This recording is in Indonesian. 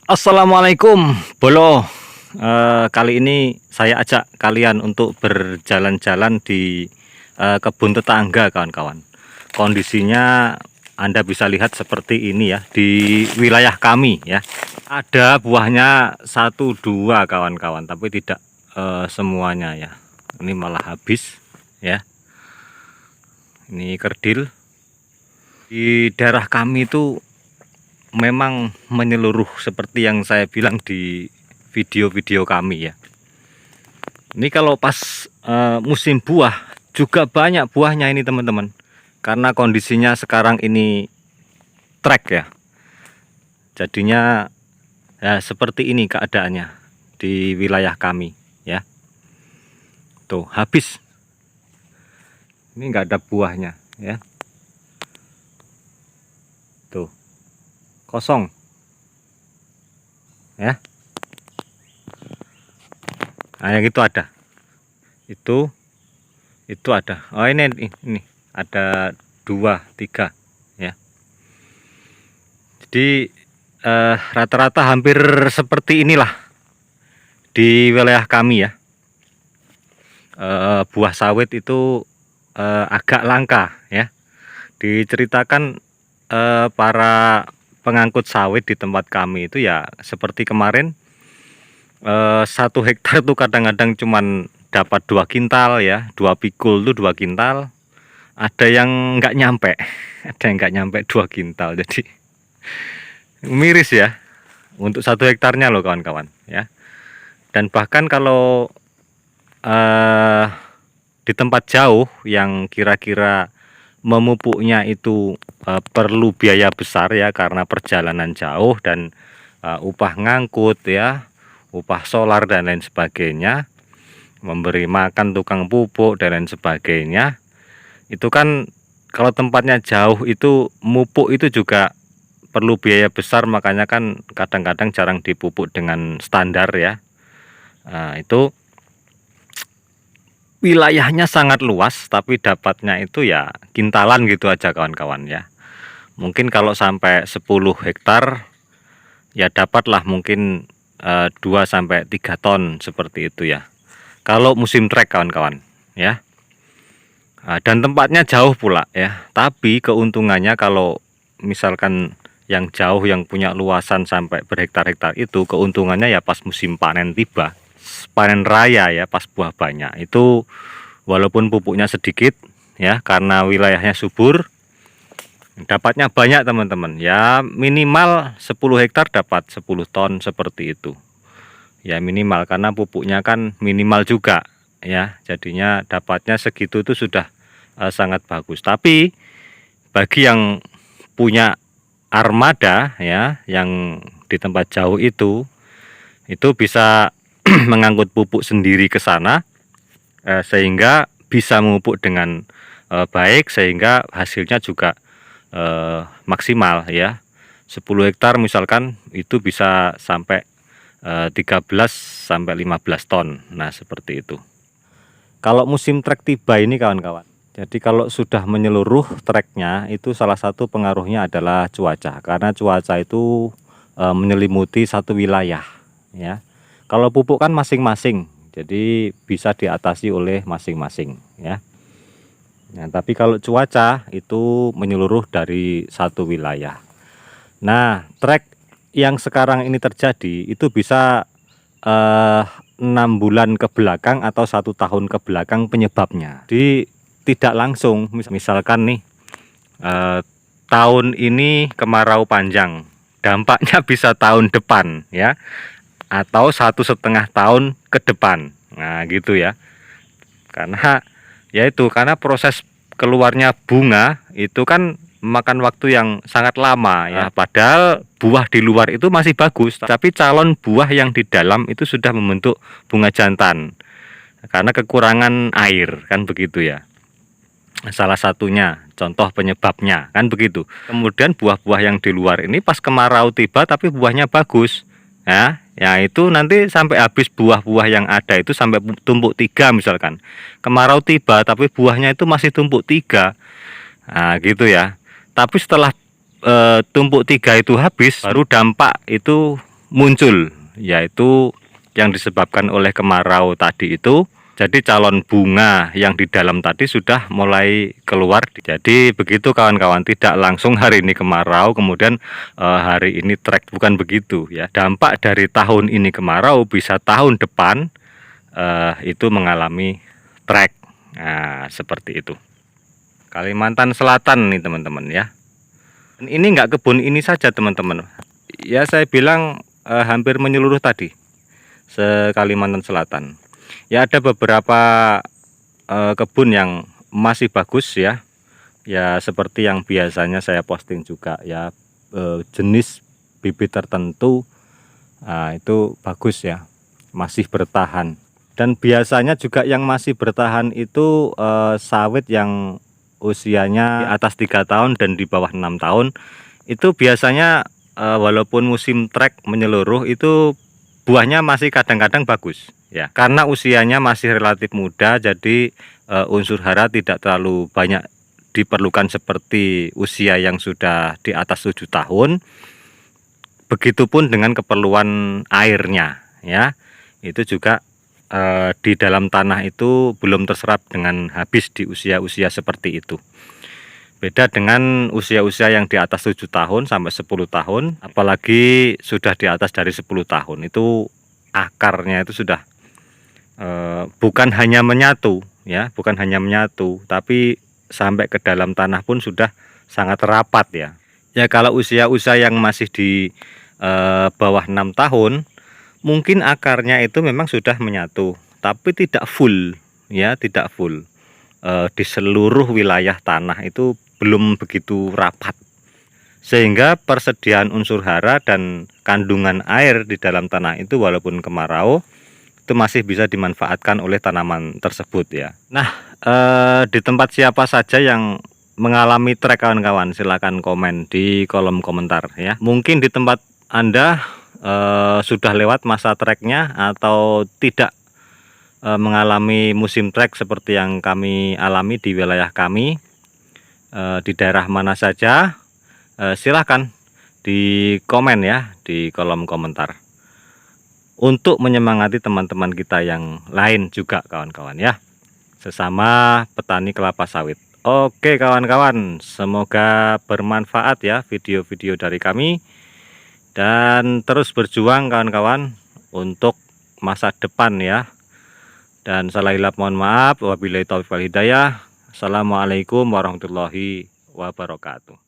Assalamualaikum Bolo. Kali ini saya ajak kalian untuk berjalan-jalan di kebun tetangga kawan-kawan. Kondisinya Anda bisa lihat seperti ini ya, di wilayah kami ya. Ada buahnya 1-2 kawan-kawan, tapi tidak semuanya ya. Ini malah habis ya. Ini kerdil. Di daerah kami itu memang menyeluruh seperti yang saya bilang di video-video kami ya. Ini kalau pas musim buah juga banyak buahnya ini teman-teman. Karena kondisinya sekarang ini trek ya. Jadinya ya seperti ini keadaannya di wilayah kami ya. Tuh habis. Ini enggak ada buahnya ya. Tuh. Kosong ya. Nah yang itu ada, itu ada. Oh ini ada 2-3 ya. Jadi rata-rata hampir seperti inilah di wilayah kami ya. Buah sawit itu agak langka ya. Diceritakan para pengangkut sawit di tempat kami itu ya seperti kemarin 1 hektar tuh kadang-kadang cuman dapat 2 kintal ya, 2 pikul tuh 2 kintal. Ada yang nggak nyampe, ada yang nggak nyampe 2 kintal. Jadi miris ya untuk 1 hektarnya loh kawan-kawan ya. Dan bahkan kalau di tempat jauh yang kira-kira memupuknya itu perlu biaya besar ya, karena perjalanan jauh dan upah ngangkut ya, upah solar dan lain sebagainya, memberi makan tukang pupuk dan lain sebagainya. Itu kan kalau tempatnya jauh itu mupuk itu juga perlu biaya besar, makanya kan kadang-kadang jarang dipupuk dengan standar ya. Itu wilayahnya sangat luas tapi dapatnya itu ya kintalan gitu aja kawan-kawan ya. Mungkin kalau sampai 10 hektar ya dapatlah mungkin 2-3 ton seperti itu ya. Kalau musim trek kawan-kawan ya. Dan tempatnya jauh pula ya. Tapi keuntungannya kalau misalkan yang jauh yang punya luasan sampai berhektar-hektar itu, keuntungannya ya pas musim panen tiba, panen raya ya, pas buah banyak itu walaupun pupuknya sedikit ya, karena wilayahnya subur, dapatnya banyak teman-teman ya. Minimal 10 hektar dapat 10 ton seperti itu ya, minimal, karena pupuknya kan minimal juga ya. Jadinya dapatnya segitu itu sudah sangat bagus. Tapi bagi yang punya armada ya, yang di tempat jauh itu bisa mengangkut pupuk sendiri ke sana, sehingga bisa memupuk dengan baik, sehingga hasilnya juga maksimal ya. 10 hektar misalkan itu bisa sampai 13-15 ton. Nah seperti itu kalau musim trek tiba ini kawan-kawan. Jadi kalau sudah menyeluruh treknya itu salah satu pengaruhnya adalah cuaca, karena cuaca itu menyelimuti satu wilayah ya. Kalau pupuk kan masing-masing, jadi bisa diatasi oleh masing-masing ya. Nah, tapi kalau cuaca itu menyeluruh dari satu wilayah. Nah, trek yang sekarang ini terjadi itu bisa 6 bulan ke belakang atau 1 tahun ke belakang penyebabnya. Jadi tidak langsung, misalkan nih tahun ini kemarau panjang, dampaknya bisa tahun depan ya, atau 1,5 tahun ke depan. Nah gitu ya. Karena yaitu karena proses keluarnya bunga itu kan memakan waktu yang sangat lama ya. Padahal buah di luar itu masih bagus, tapi calon buah yang di dalam itu sudah membentuk bunga jantan karena kekurangan air, kan begitu ya. Salah satunya, contoh penyebabnya kan begitu. Kemudian buah-buah yang di luar ini pas kemarau tiba tapi buahnya bagus ya, itu nanti sampai habis buah-buah yang ada itu, sampai tumpuk 3 misalkan. Kemarau tiba tapi buahnya itu masih tumpuk 3. Nah, gitu ya. Tapi setelah tumpuk 3 itu habis, baru dampak itu muncul, yaitu yang disebabkan oleh kemarau tadi itu. Jadi calon bunga yang di dalam tadi sudah mulai keluar. Jadi begitu kawan-kawan, tidak langsung hari ini kemarau kemudian hari ini trek, bukan begitu ya. Dampak dari tahun ini kemarau bisa tahun depan itu mengalami trek. Nah, seperti itu. Kalimantan Selatan nih teman-teman ya. Dan ini nggak kebun ini saja teman-teman. Ya saya bilang hampir menyeluruh tadi se Kalimantan Selatan. Ya ada beberapa kebun yang masih bagus ya. Ya seperti yang biasanya saya posting juga ya, jenis bibit tertentu itu bagus ya, masih bertahan. Dan biasanya juga yang masih bertahan itu sawit yang usianya di atas 3 tahun dan di bawah 6 tahun. Itu biasanya walaupun musim trek menyeluruh itu buahnya masih kadang-kadang bagus ya, karena usianya masih relatif muda. Jadi unsur hara tidak terlalu banyak diperlukan seperti usia yang sudah di atas 7 tahun. Begitupun dengan keperluan airnya ya, itu juga di dalam tanah itu belum terserap dengan habis di usia-usia seperti itu. Beda dengan usia-usia yang di atas 7 tahun sampai 10 tahun, apalagi sudah di atas dari 10 tahun, itu akarnya itu sudah bukan hanya menyatu ya, bukan hanya menyatu, tapi sampai ke dalam tanah pun sudah sangat rapat ya. Ya kalau usia-usia yang masih di bawah 6 tahun, mungkin akarnya itu memang sudah menyatu, tapi tidak full ya, tidak full. Di seluruh wilayah tanah itu belum begitu rapat, sehingga persediaan unsur hara dan kandungan air di dalam tanah itu walaupun kemarau itu masih bisa dimanfaatkan oleh tanaman tersebut ya. Nah, di tempat siapa saja yang mengalami trek kawan-kawan, silakan komen di kolom komentar ya. Mungkin di tempat Anda sudah lewat masa treknya atau tidak mengalami musim trek seperti yang kami alami di wilayah kami. Di daerah mana saja, silahkan di komen ya, di kolom komentar, untuk menyemangati teman-teman kita yang lain juga kawan-kawan ya, sesama petani kelapa sawit. Oke kawan-kawan, semoga bermanfaat ya video-video dari kami, dan terus berjuang kawan-kawan untuk masa depan ya. Dan salah hilap mohon maaf, wabillahi taufiq wal hidayah. Assalamualaikum warahmatullahi wabarakatuh.